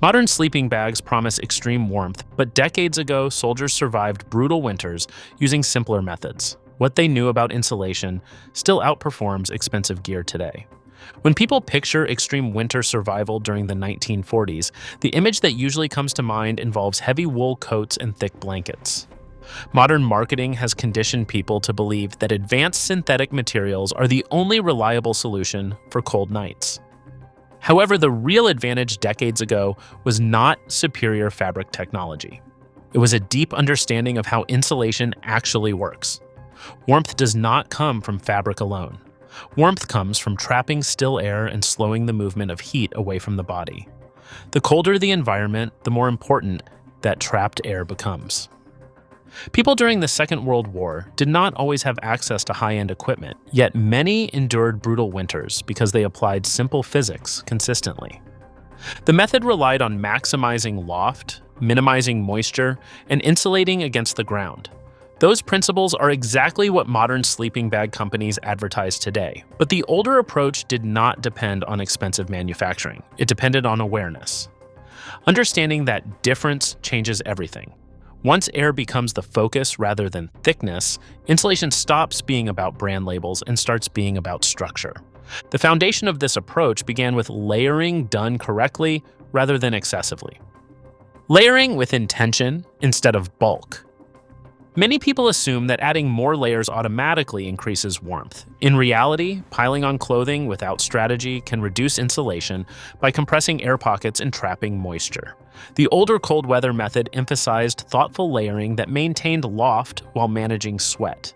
Modern sleeping bags promise extreme warmth, but decades ago, soldiers survived brutal winters using simpler methods. What they knew about insulation still outperforms expensive gear today. When people picture extreme winter survival during the 1940s, the image that usually comes to mind involves heavy wool coats and thick blankets. Modern marketing has conditioned people to believe that advanced synthetic materials are the only reliable solution for cold nights. However, the real advantage decades ago was not superior fabric technology. It was a deep understanding of how insulation actually works. Warmth does not come from fabric alone. Warmth comes from trapping still air and slowing the movement of heat away from the body. The colder the environment, the more important that trapped air becomes. People during the Second World War did not always have access to high-end equipment, yet many endured brutal winters because they applied simple physics consistently. The method relied on maximizing loft, minimizing moisture, and insulating against the ground. Those principles are exactly what modern sleeping bag companies advertise today, but the older approach did not depend on expensive manufacturing. It depended on awareness. Understanding that difference changes everything. Once air becomes the focus rather than thickness, insulation stops being about brand labels and starts being about structure. The foundation of this approach began with layering done correctly rather than excessively. Layering with intention instead of bulk. Many people assume that adding more layers automatically increases warmth. In reality, piling on clothing without strategy can reduce insulation by compressing air pockets and trapping moisture. The older cold weather method emphasized thoughtful layering that maintained loft while managing sweat.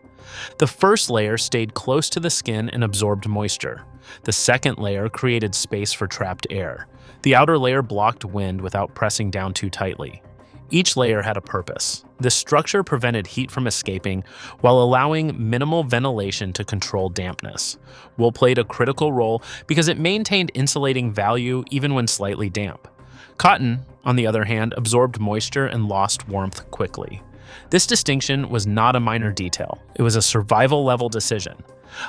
The first layer stayed close to the skin and absorbed moisture. The second layer created space for trapped air. The outer layer blocked wind without pressing down too tightly. Each layer had a purpose. This structure prevented heat from escaping while allowing minimal ventilation to control dampness. Wool played a critical role because it maintained insulating value even when slightly damp. Cotton, on the other hand, absorbed moisture and lost warmth quickly. This distinction was not a minor detail. It was a survival-level decision.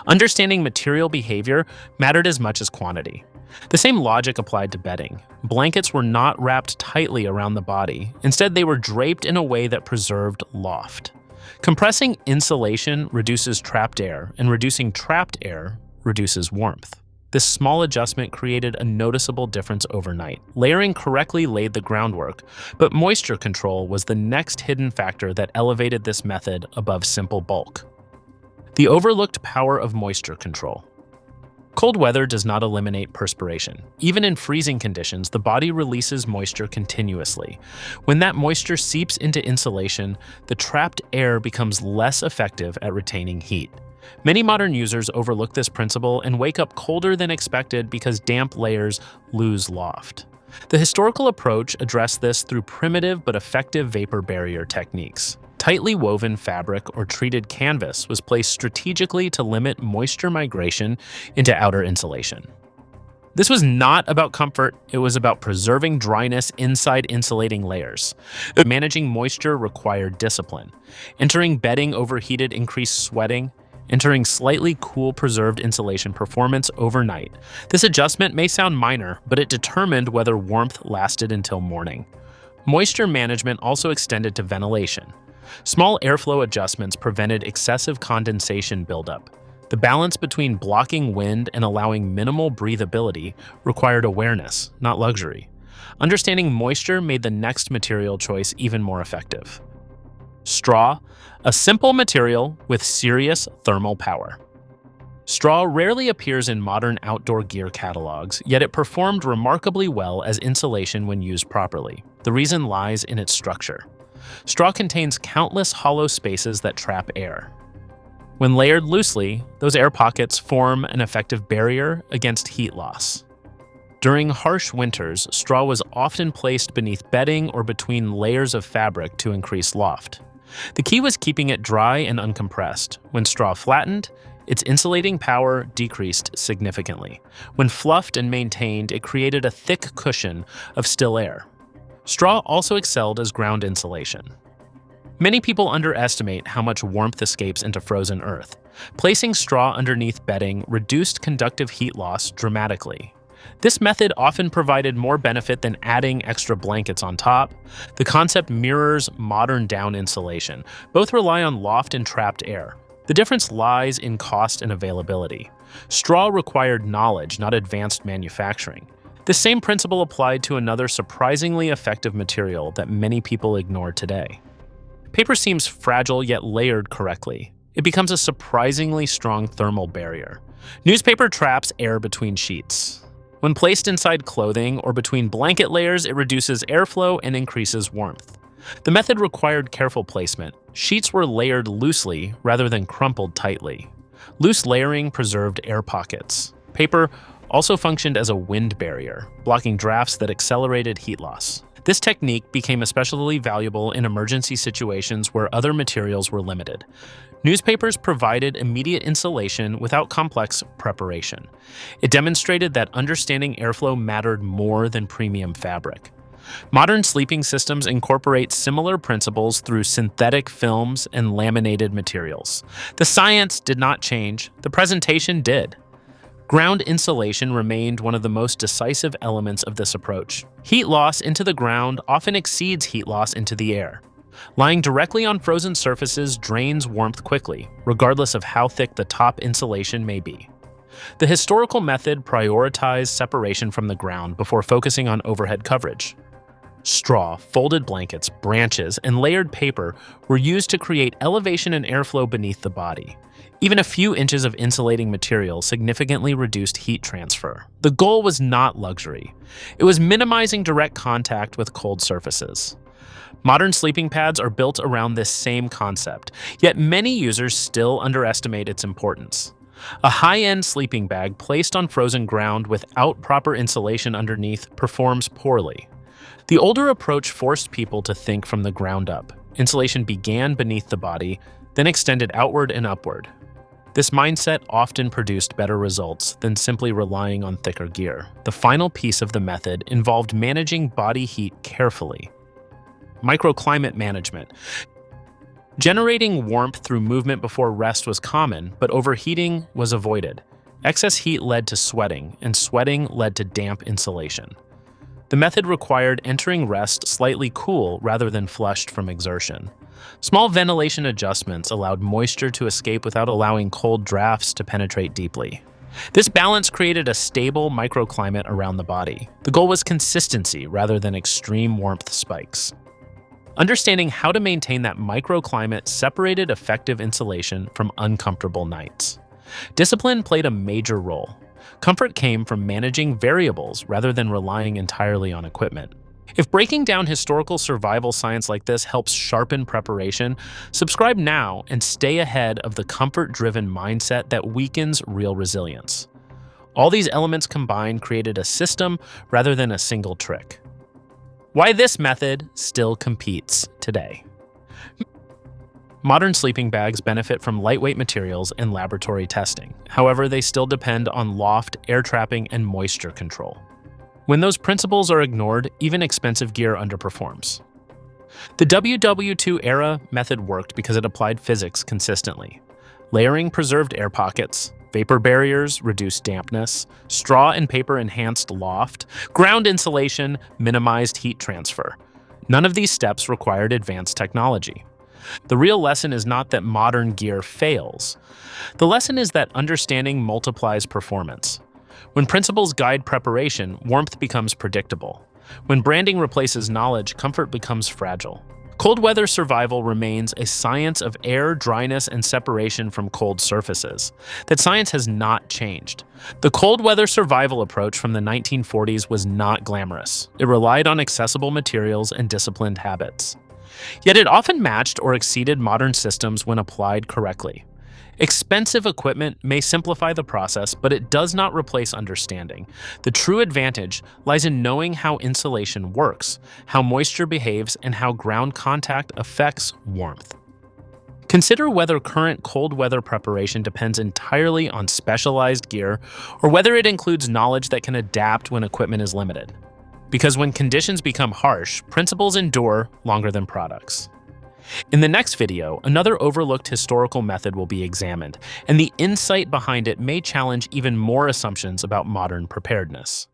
Understanding material behavior mattered as much as quantity. The same logic applied to bedding. Blankets were not wrapped tightly around the body. Instead, they were draped in a way that preserved loft. Compressing insulation reduces trapped air, and reducing trapped air reduces warmth. This small adjustment created a noticeable difference overnight. Layering correctly laid the groundwork, but moisture control was the next hidden factor that elevated this method above simple bulk. The overlooked power of moisture control. Cold weather does not eliminate perspiration. Even in freezing conditions, the body releases moisture continuously. When that moisture seeps into insulation, the trapped air becomes less effective at retaining heat. Many modern users overlook this principle and wake up colder than expected because damp layers lose loft. The historical approach addressed this through primitive but effective vapor barrier techniques. Tightly woven fabric or treated canvas was placed strategically to limit moisture migration into outer insulation. This was not about comfort, it was about preserving dryness inside insulating layers. Managing moisture required discipline. Entering bedding overheated increased sweating. Entering slightly cool preserved insulation performance overnight. This adjustment may sound minor, but it determined whether warmth lasted until morning. Moisture management also extended to ventilation. Small airflow adjustments prevented excessive condensation buildup. The balance between blocking wind and allowing minimal breathability required awareness, not luxury. Understanding moisture made the next material choice even more effective. Straw, a simple material with serious thermal power. Straw rarely appears in modern outdoor gear catalogs, yet it performed remarkably well as insulation when used properly. The reason lies in its structure. Straw contains countless hollow spaces that trap air. When layered loosely, those air pockets form an effective barrier against heat loss. During harsh winters, straw was often placed beneath bedding or between layers of fabric to increase loft. The key was keeping it dry and uncompressed. When straw flattened, its insulating power decreased significantly. When fluffed and maintained, it created a thick cushion of still air. Straw also excelled as ground insulation. Many people underestimate how much warmth escapes into frozen earth. Placing straw underneath bedding reduced conductive heat loss dramatically. This method often provided more benefit than adding extra blankets on top. The concept mirrors modern down insulation. Both rely on loft and trapped air. The difference lies in cost and availability. Straw required knowledge, not advanced manufacturing. The same principle applied to another surprisingly effective material that many people ignore today. Paper seems fragile yet layered correctly. It becomes a surprisingly strong thermal barrier. Newspaper traps air between sheets. When placed inside clothing or between blanket layers, it reduces airflow and increases warmth. The method required careful placement. Sheets were layered loosely rather than crumpled tightly. Loose layering preserved air pockets. Paper also functioned as a wind barrier, blocking drafts that accelerated heat loss. This technique became especially valuable in emergency situations where other materials were limited. Newspapers provided immediate insulation without complex preparation. It demonstrated that understanding airflow mattered more than premium fabric. Modern sleeping systems incorporate similar principles through synthetic films and laminated materials. The science did not change, the presentation did. Ground insulation remained one of the most decisive elements of this approach. Heat loss into the ground often exceeds heat loss into the air. Lying directly on frozen surfaces drains warmth quickly, regardless of how thick the top insulation may be. The historical method prioritized separation from the ground before focusing on overhead coverage. Straw, folded blankets, branches, and layered paper were used to create elevation and airflow beneath the body. Even a few inches of insulating material significantly reduced heat transfer. The goal was not luxury. It was minimizing direct contact with cold surfaces. Modern sleeping pads are built around this same concept, yet many users still underestimate its importance. A high-end sleeping bag placed on frozen ground without proper insulation underneath performs poorly. The older approach forced people to think from the ground up. Insulation began beneath the body, then extended outward and upward. This mindset often produced better results than simply relying on thicker gear. The final piece of the method involved managing body heat carefully. Microclimate management. Generating warmth through movement before rest was common, but overheating was avoided. Excess heat led to sweating, and sweating led to damp insulation. The method required entering rest slightly cool rather than flushed from exertion. Small ventilation adjustments allowed moisture to escape without allowing cold drafts to penetrate deeply. This balance created a stable microclimate around the body. The goal was consistency rather than extreme warmth spikes. Understanding how to maintain that microclimate separated effective insulation from uncomfortable nights. Discipline played a major role. Comfort came from managing variables rather than relying entirely on equipment. If breaking down historical survival science like this helps sharpen preparation, subscribe now and stay ahead of the comfort-driven mindset that weakens real resilience. All these elements combined created a system rather than a single trick. Why this method still competes today. Modern sleeping bags benefit from lightweight materials and laboratory testing. However, they still depend on loft, air trapping, and moisture control. When those principles are ignored, even expensive gear underperforms. The WWII-era method worked because it applied physics consistently. Layering preserved air pockets, vapor barriers reduced dampness, straw and paper enhanced loft, ground insulation minimized heat transfer. None of these steps required advanced technology. The real lesson is not that modern gear fails. The lesson is that understanding multiplies performance. When principles guide preparation, warmth becomes predictable. When branding replaces knowledge, comfort becomes fragile. Cold weather survival remains a science of air, dryness, and separation from cold surfaces. That science has not changed. The cold weather survival approach from the 1940s was not glamorous. It relied on accessible materials and disciplined habits. Yet it often matched or exceeded modern systems when applied correctly. Expensive equipment may simplify the process, but it does not replace understanding. The true advantage lies in knowing how insulation works, how moisture behaves, and how ground contact affects warmth. Consider whether current cold weather preparation depends entirely on specialized gear, or whether it includes knowledge that can adapt when equipment is limited. Because when conditions become harsh, principles endure longer than products. In the next video, another overlooked historical method will be examined, and the insight behind it may challenge even more assumptions about modern preparedness.